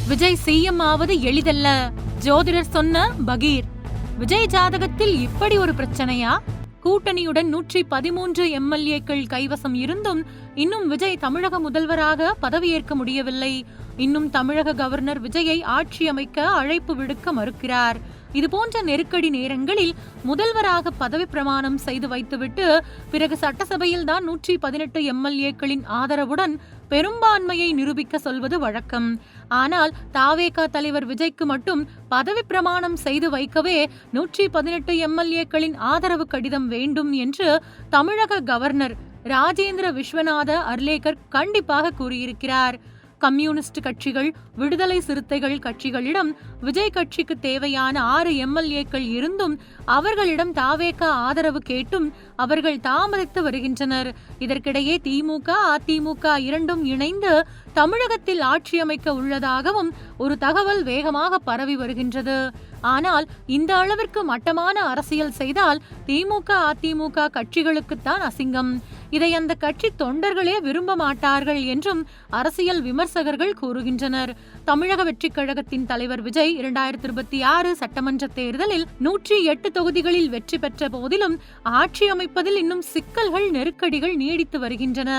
Vijay CM ஆவது எளிதல்ல, ஜோதிடர் சொன்ன பகீர். விஜய் ஜாதகத்தில் இப்படி ஒரு பிரச்சனையா? கூட்டணியுடன் 113 எம்எல்ஏக்கள் கைவசம் இருந்தும் இன்னும் விஜய் தமிழக முதல்வராக பதவியேற்க முடியவில்லை. இன்னும் தமிழக கவர்னர் விஜயை ஆட்சி அமைக்க அழைப்பு விடுக்க மறுக்கிறார். இதுபோன்ற நெருக்கடி நேரங்களில் முதல்வராக பதவி பிரமாணம் செய்து வைத்துவிட்டு பிறகு சட்டசபையில் தான் 118 எம்எல்ஏக்களின் ஆதரவுடன் பெரும்பான்மையை நிரூபிக்க சொல்வது வழக்கம். ஆனால் தாவேகா தலைவர் விஜய்க்கு மட்டும் பதவி பிரமாணம் செய்து வைக்கவே 118 எம்எல்ஏக்களின் ஆதரவு கடிதம் வேண்டும் என்று தமிழக கவர்னர் ராஜேந்திர விஸ்வநாத அர்லேக்கர் கண்டிப்பாக கூறியிருக்கிறார். கம்யூனிஸ்ட் கட்சிகள், விடுதலை சிறுத்தைகள் கட்சிகளிடம் விஜய் கட்சிக்கு தேவையான 6 எம்எல்ஏக்கள் இருந்தும் அவர்களிடம் தாவேகா ஆதரவு கேட்டும் அவர்கள் தாமதித்து வருகின்றனர். இதற்கிடையே திமுக, அதிமுக இரண்டும் இணைந்து தமிழகத்தில் ஆட்சி அமைக்க உள்ளதாகவும் ஒரு தகவல் வேகமாக பரவி வருகின்றது. ஆனால் இந்த அளவிற்கு மட்டமான அரசியல் செய்தால் திமுக, அதிமுக கட்சிகளுக்குத்தான் அசிங்கம். இதை அந்த கட்சி தொண்டர்களே விரும்ப மாட்டார்கள் என்றும் அரசியல் விமர்சகர்கள் கூறுகின்றனர். தமிழக வெற்றி கழகத்தின் தலைவர் விஜய் 2026 சட்டமன்ற தேர்தலில் 108 தொகுதிகளில் வெற்றி பெற்ற போதிலும் ஆட்சி அமைப்பதில் இன்னும் சிக்கல்கள், நெருக்கடிகள் நீடித்து வருகின்றன.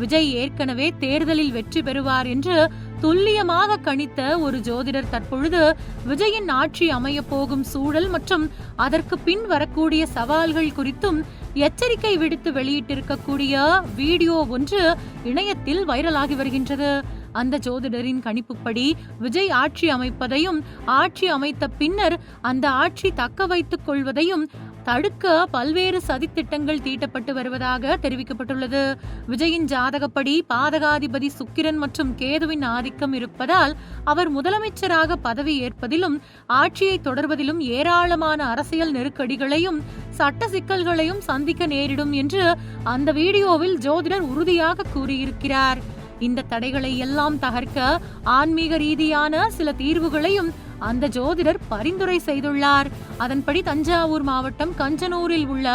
விஜய் ஏற்கனவே தேர்தலில் வெற்றி பெறுவார் என்று துல்லியமாக கணித்த ஒரு ஜோதிடர் தற்பொழுது விஜயின் ஆட்சி அமைய போகும் சூழல் மற்றும் அதற்கு பின் வரக்கூடிய சவால்கள் குறித்தும் எச்சரிக்கை விடுத்து வெளியிட்டிருக்கக்கூடிய வீடியோ ஒன்று இணையத்தில் வைரலாகி வருகின்றது. அந்த ஜோதிடரின் கணிப்புப்படி விஜய் ஆட்சி அமைப்பதையும் ஆட்சி அமைத்த பின்னர் அந்த ஆட்சி தக்க வைத்துக் கொள்வதையும் தடுக்க பல்வேறு சதித்திட்டங்கள் தீட்டப்பட்டு வருவதாக தெரிவிக்கப்பட்டுள்ளது. விஜயின் ஜாதகப்படி பாதகாதிபதி சுக்கிரன் மற்றும் கேதுவின் ஆதிக்கம் இருப்பதால் அவர் முதலமைச்சராக பதவி ஏற்பதிலும் ஆட்சியை தொடர்வதிலும் ஏராளமான அரசியல் நெருக்கடிகளையும் சட்ட சிக்கல்களையும் சந்திக்க நேரிடும் என்று அந்த வீடியோவில் ஜோதிடர் உறுதியாக கூறியிருக்கிறார். இந்த தடைகளை எல்லாம் தகர்க்க ஆன்மீக ரீதியான சில தீர்வுகளையும் அந்த ஜோதிடர் பரிந்துரை செய்துள்ளார். அதன்படி தஞ்சாவூர் மாவட்டம் கஞ்சனூரில் உள்ள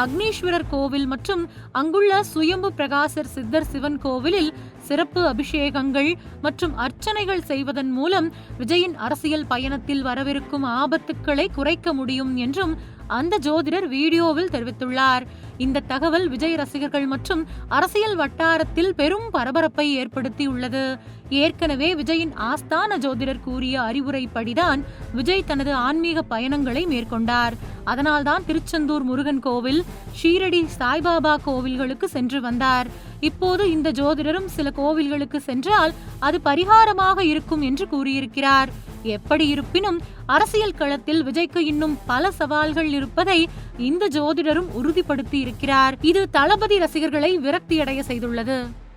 அக்னீஸ்வரர் கோவில் மற்றும் அங்குள்ள சுயம்பு பிரகாசர் சித்தர் சிவன் கோவிலில் சிறப்பு அபிஷேகங்கள் மற்றும் அர்ச்சனைகள் செய்வதன் மூலம் விஜயின் அரசியல் பயணத்தில் வரவிருக்கும் ஆபத்துக்களை குறைக்க முடியும் என்றும் அந்த ஜோதிடர் வீடியோவில் தெரிவித்துள்ளார். இந்த தகவல் விஜய் ரசிகர்கள் மற்றும் அரசியல் வட்டாரத்தில் பெரும் பரபரப்பை ஏற்படுத்தியுள்ளது. ஏற்கனவே விஜயின் ஆஸ்தான ஜோதிடர் கூறிய அறிவுரைப்படிதான் விஜய் தனது ஆன்மீக பயணங்களை மேற்கொண்டார். அதனால்தான் திருச்செந்தூர் முருகன் கோவில், ஷீரடி சாய்பாபா கோவில்களுக்கு சென்று வந்தார். இப்போது இந்த ஜோதிடரும் சில கோவில்களுக்கு சென்றால் அது பரிகாரமாக இருக்கும் என்று கூறியிருக்கிறார். எப்படி இருப்பினும் அரசியல் களத்தில் விஜய்க்கு இன்னும் பல சவால்கள் இருப்பதை இந்த ஜோதிடரும் உறுதிப்படுத்தி இருக்கிறார். இது தளபதி ரசிகர்களை விரக்தியடைய செய்துள்ளது.